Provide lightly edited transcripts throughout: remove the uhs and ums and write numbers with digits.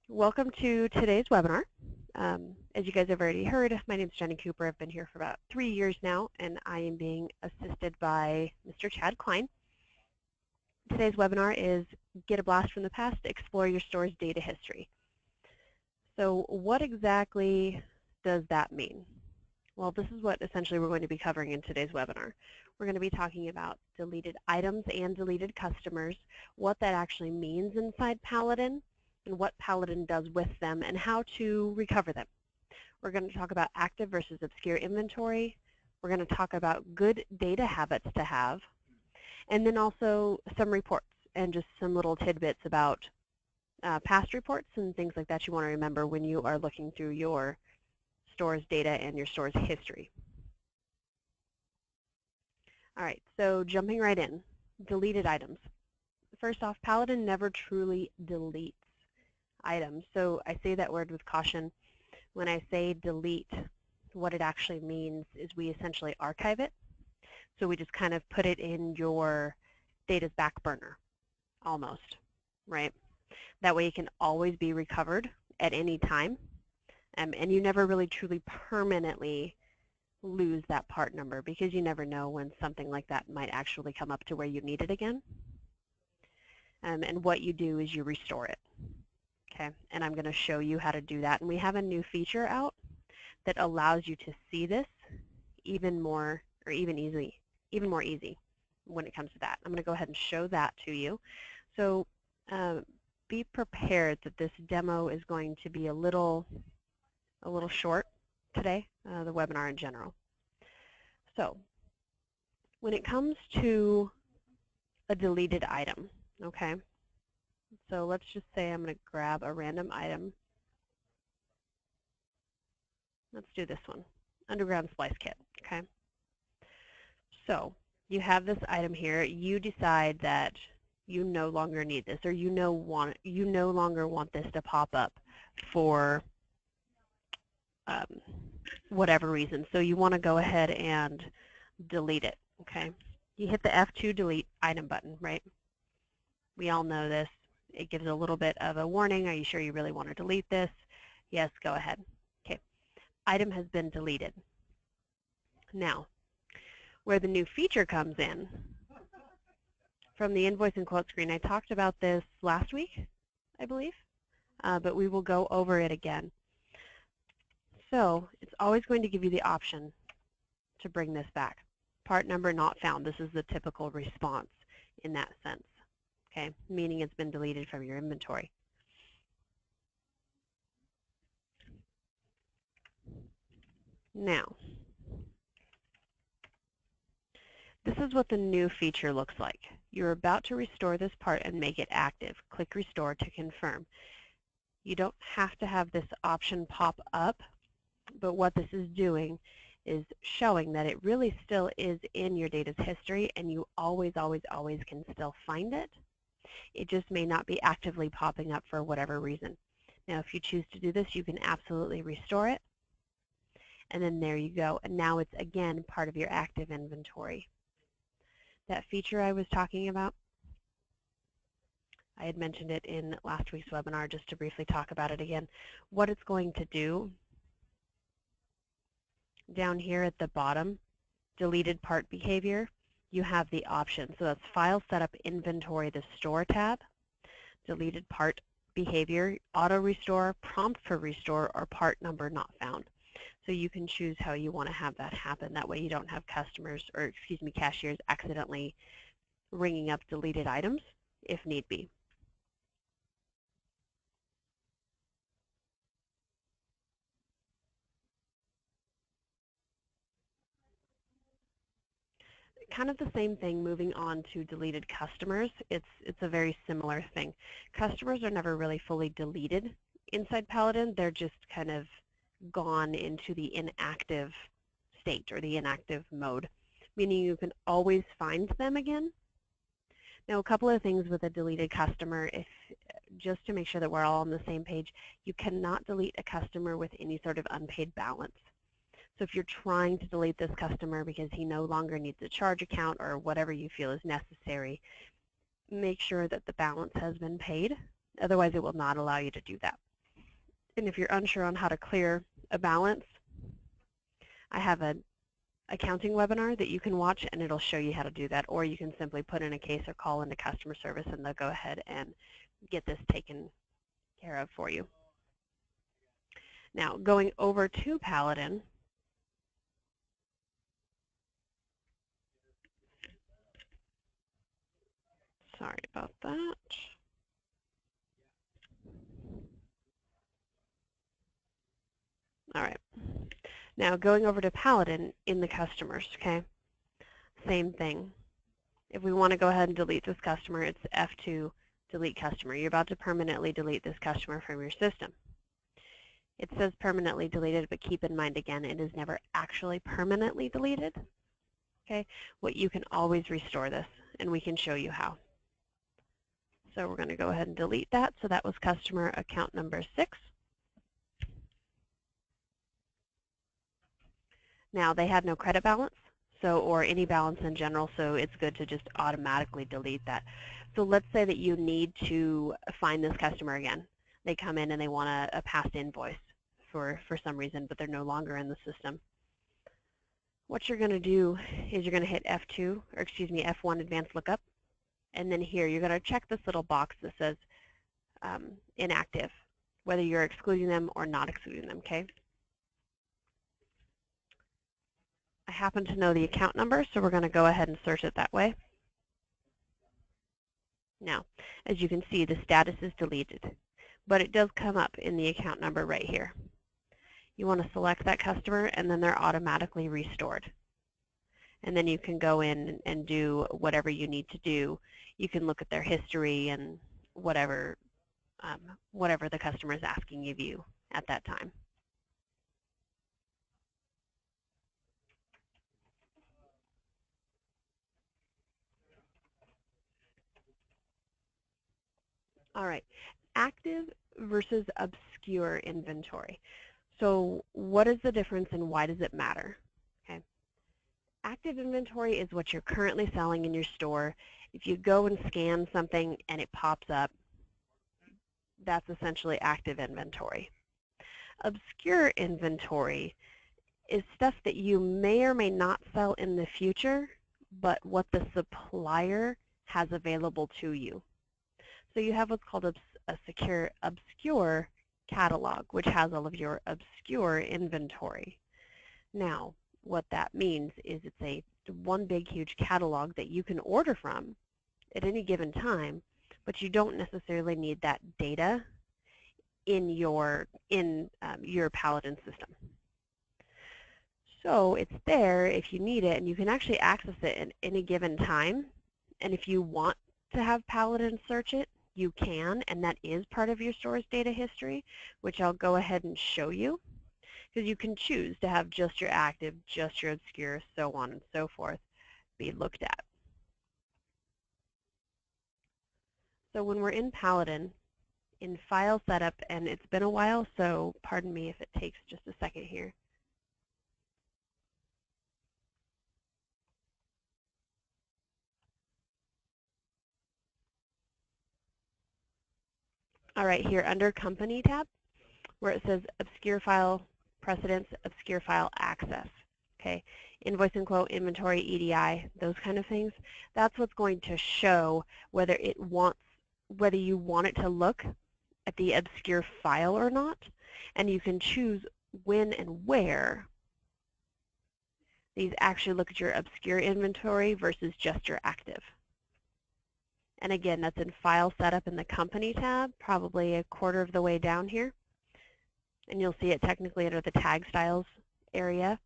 Welcome to today's webinar. As you guys have already heard, my name is Jenny Cooper. I've been here for about 3 years now, and I am being assisted by Mr. Chad Klein. Today's webinar is Get a Blast from the Past, Explore Your Store's Data History. So what exactly does that mean? Well, this is what essentially we're going to be covering in today's webinar. We're going to be talking about deleted items and deleted customers, what that actually means inside Paladin, and what Paladin does with them, and how to recover them. We're going to talk about active versus obscure inventory. We're going to talk about good data habits to have, and then also some reports and just some little tidbits about past reports and things like that you want to remember when you are looking through your store's data and your store's history. All right, so jumping right in, deleted items. First off, Paladin never truly deletes items. So I say that word with caution. When I say delete, what it actually means is we essentially archive it. So we just kind of put it in your data's back burner, almost, right? That way it can always be recovered at any time. And you never really truly permanently lose that part number because you never know when something like that might actually come up to where you need it again. And what you do is you restore it. Okay, and I'm going to show you how to do that. And we have a new feature out that allows you to see this even more easy when it comes to that. I'm going to go ahead and show that to you. So be prepared that this demo is going to be a little short today, the webinar in general. So when it comes to a deleted item, okay, so let's just say I'm going to grab a random item. Let's do this one, underground splice kit, okay? So you have this item here. You decide that you no longer need this, or you no longer want this to pop up for whatever reason. So you want to go ahead and delete it, okay? You hit the F2 delete item button, right? We all know this. It gives a little bit of a warning. Are you sure you really want to delete this? Yes, go ahead. Okay, item has been deleted. Now, where the new feature comes in, from the invoice and quote screen, I talked about this last week, I believe, but we will go over it again. So it's always going to give you the option to bring this back. Part number not found. This is the typical response in that sense. Okay, meaning it's been deleted from your inventory. Now, this is what the new feature looks like. You're about to restore this part and make it active. Click Restore to confirm. You don't have to have this option pop up, but what this is doing is showing that it really still is in your data's history and you always can still find it. It just may not be actively popping up for whatever reason. Now, if you choose to do this, you can absolutely restore it. And then there you go. And now it's, again, part of your active inventory. That feature I was talking about, I had mentioned it in last week's webinar just to briefly talk about it again. What it's going to do, down here at the bottom, deleted part behavior, you have the option. So that's File Setup Inventory, the Store tab, deleted part behavior, auto restore, prompt for restore, or part number not found. So you can choose how you want to have that happen. That way you don't have customers, or excuse me, cashiers accidentally ringing up deleted items if need be. Kind of the same thing moving on to deleted customers. It's a very similar thing. Customers are never really fully deleted inside Paladin. They're just kind of gone into the inactive state or the inactive mode, meaning you can always find them again. Now, a couple of things with a deleted customer, just to make sure that we're all on the same page, you cannot delete a customer with any sort of unpaid balance. So if you're trying to delete this customer because he no longer needs a charge account or whatever you feel is necessary, make sure that the balance has been paid. Otherwise, it will not allow you to do that. And if you're unsure on how to clear a balance, I have an accounting webinar that you can watch, and it'll show you how to do that. Or you can simply put in a case or call into customer service, and they'll go ahead and get this taken care of for you. Now, going over to Paladin, sorry about that. All right. Now, going over to Paladin in the customers, okay? Same thing. If we want to go ahead and delete this customer, it's F2, delete customer. You're about to permanently delete this customer from your system. It says permanently deleted, but keep in mind, again, it is never actually permanently deleted. Okay? What you can always restore this, and we can show you how. So we're going to go ahead and delete that. So that was customer account number 6. Now, they had no credit balance, or any balance in general, so it's good to just automatically delete that. So let's say that you need to find this customer again. They come in and they want a past invoice for some reason, but they're no longer in the system. What you're going to do is you're going to hit F2, or excuse me, F1 Advanced Lookup, and then here you're going to check this little box that says inactive, whether you're excluding them or not excluding them, okay? I happen to know the account number, so we're going to go ahead and search it that way. Now, as you can see, the status is deleted, but it does come up in the account number right here. You want to select that customer, and then they're automatically restored. And then you can go in and do whatever you need to do. You can look at their history and whatever the customer is asking of you at that time. All right, active versus obscure inventory. So what is the difference and why does it matter? Okay. Active inventory is what you're currently selling in your store. If you go and scan something and it pops up, that's essentially active inventory. Obscure inventory is stuff that you may or may not sell in the future, but what the supplier has available to you. So you have what's called a obscure catalog, which has all of your obscure inventory. Now, what that means is it's one big, huge catalog that you can order from at any given time, but you don't necessarily need that data in your Paladin system. So it's there if you need it, and you can actually access it at any given time. And if you want to have Paladin search it, you can, and that is part of your store's data history, which I'll go ahead and show you, because you can choose to have just your active, just your obscure, so on and so forth, be looked at. So when we're in Paladin, in File Setup, and it's been a while, so pardon me if it takes just a second here. All right, here under Company tab, where it says Obscure File Precedence, Obscure File Access. Okay, Invoice and Quote, Inventory, EDI, those kind of things. That's what's going to show whether you want it to look at the obscure file or not, and you can choose when and where these actually look at your obscure inventory versus just your active. And again, that's in File Setup in the Company tab, probably a quarter of the way down here. And you'll see it technically under the Tag Styles area.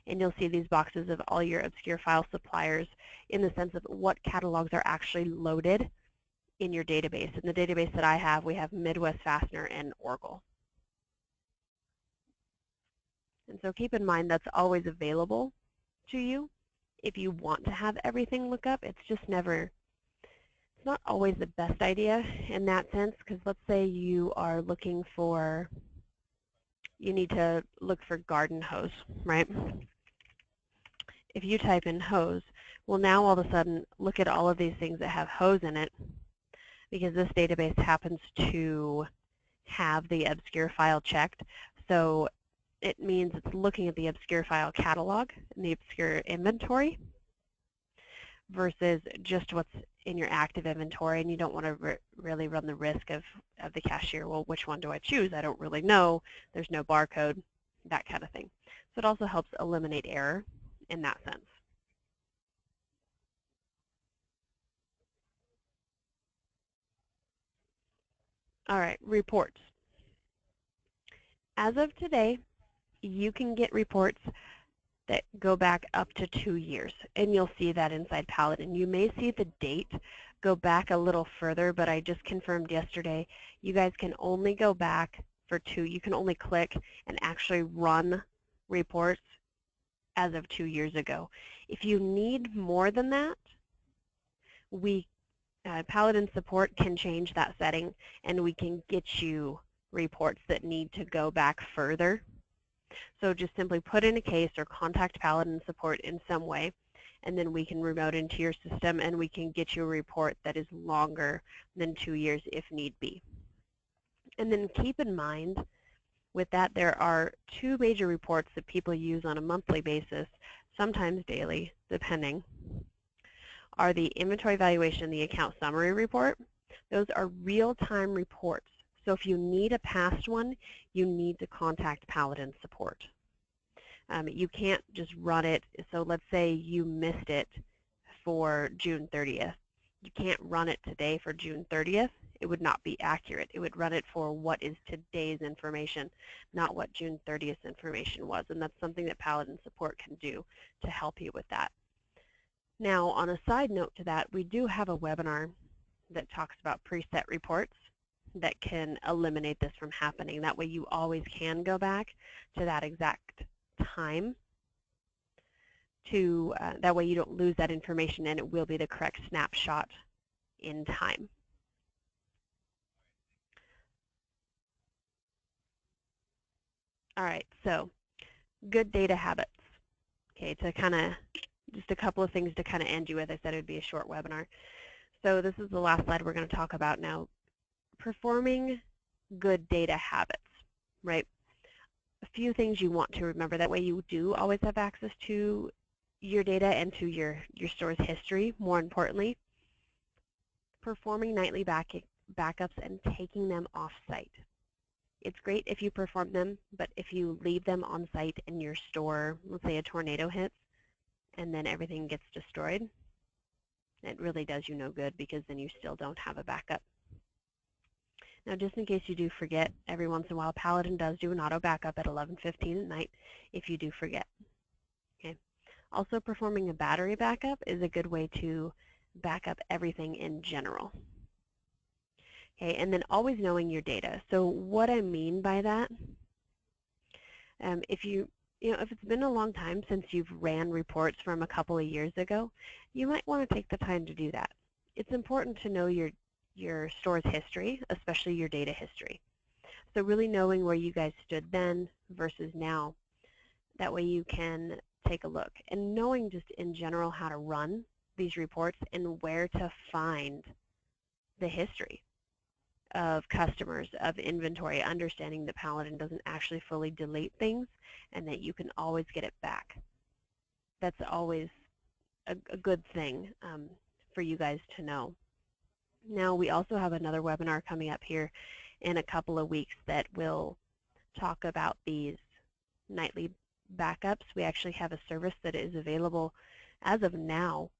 And you'll see these boxes of all your obscure file suppliers in the sense of what catalogs are actually loaded in your database. In the database that I have, we have Midwest Fastener and Oracle. And so keep in mind that's always available to you if you want to have everything look up. It's just never, it's not always the best idea in that sense, because let's say you are looking for, you need to look for garden hose, right? If you type in hose, well now all of a sudden look at all of these things that have hose in it, because this database happens to have the obscure file checked. So it means it's looking at the obscure file catalog and the obscure inventory versus just what's in your active inventory, and you don't want to really run the risk of the cashier, well, which one do I choose? I don't really know. There's no barcode, that kind of thing. So it also helps eliminate error in that sense. All right, reports. As of today, you can get reports that go back up to 2 years, and you'll see that inside Paladin. You may see the date go back a little further, but I just confirmed yesterday, you guys can only go back for 2. You can only click and actually run reports as of 2 years ago. If you need more than that, Paladin support can change that setting, and we can get you reports that need to go back further. So just simply put in a case or contact Paladin support in some way, and then we can remote into your system and we can get you a report that is longer than 2 years if need be. And then keep in mind with that there are 2 major reports that people use on a monthly basis, sometimes daily, depending, are the inventory valuation and the account summary report. Those are real-time reports. So if you need a past one, you need to contact Paladin support. You can't just run it. So let's say you missed it for June 30th. You can't run it today for June 30th. It would not be accurate. It would run it for what is today's information, not what June 30th information was. And that's something that Paladin support can do to help you with that. Now, on a side note to that, we do have a webinar that talks about preset reports that can eliminate this from happening. That way you always can go back to that exact time. That way you don't lose that information, and it will be the correct snapshot in time. All right, so good data habits. Okay, to kind of, just a couple of things to kind of end you with. I said it would be a short webinar. So this is the last slide we're going to talk about now. Performing good data habits, right? A few things you want to remember. That way you do always have access to your data and to your store's history, more importantly. Performing nightly backups and taking them off-site. It's great if you perform them, but if you leave them on site in your store, let's say a tornado hits, and then everything gets destroyed, it really does you no good, because then you still don't have a backup. Now, just in case you do forget, every once in a while, Paladin does do an auto backup at 11:15 at night if you do forget. Okay. Also, performing a battery backup is a good way to back up everything in general. Okay, and then always knowing your data. So what I mean by that, if it's been a long time since you've ran reports from a couple of years ago, you might want to take the time to do that. It's important to know your store's history, especially your data history. So really knowing where you guys stood then versus now, that way you can take a look. And knowing just in general how to run these reports and where to find the history of customers, of inventory, understanding that Paladin doesn't actually fully delete things and that you can always get it back. That's always a good thing for you guys to know. Now, we also have another webinar coming up here in a couple of weeks that will talk about these nightly backups. We actually have a service that is available as of now.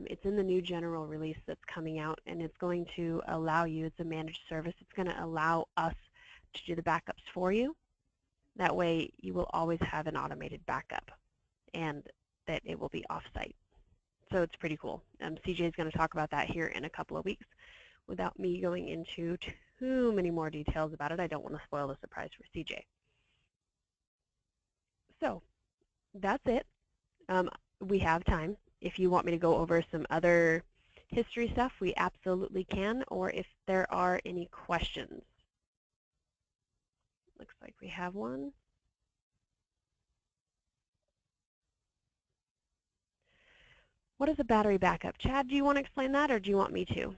It's in the new general release that's coming out, and it's going to allow you, it's a managed service, it's going to allow us to do the backups for you. That way you will always have an automated backup, and that it will be off-site. So it's pretty cool. CJ is going to talk about that here in a couple of weeks. Without me going into too many more details about it, I don't want to spoil the surprise for CJ. So that's it. We have time. If you want me to go over some other history stuff, we absolutely can, or if there are any questions. Looks like we have one. What is a battery backup? Chad, do you want to explain that, or do you want me to?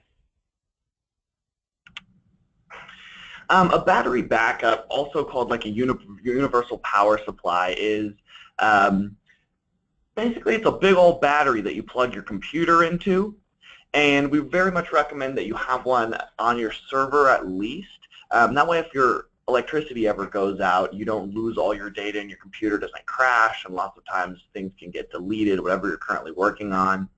A battery backup, also called like a universal power supply, is basically it's a big old battery that you plug your computer into, and we very much recommend that you have one on your server at least. That way if your electricity ever goes out, you don't lose all your data and your computer doesn't crash, and lots of times things can get deleted, whatever you're currently working on.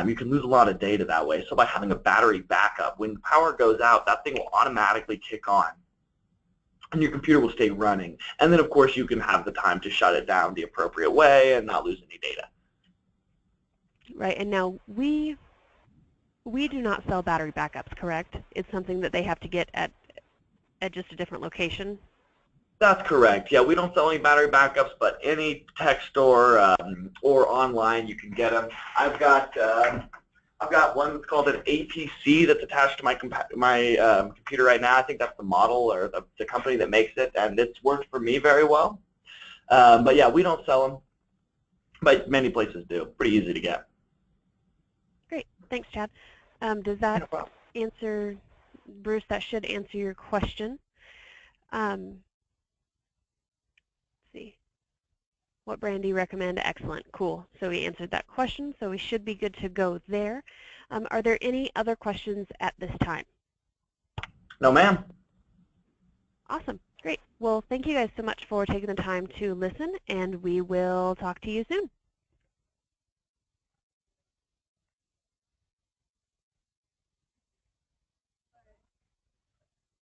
You can lose a lot of data that way. So by having a battery backup, when the power goes out, that thing will automatically kick on, and your computer will stay running. And then, of course, you can have the time to shut it down the appropriate way and not lose any data. Right, and now we do not sell battery backups, correct? It's something that they have to get at just a different location? That's correct. Yeah, we don't sell any battery backups, but any tech store or online you can get them. I've got one that's called an APC that's attached to my computer right now. I think that's the model or the company that makes it, and it's worked for me very well. But yeah, we don't sell them, but many places do. Pretty easy to get. Great. Thanks, Chad. Does that answer, Bruce, that should answer your question. Let's see. What brand do you recommend? Excellent. Cool. So we answered that question, so we should be good to go there. Are there any other questions at this time? No, ma'am. Awesome. Great. Well, thank you guys so much for taking the time to listen, and we will talk to you soon.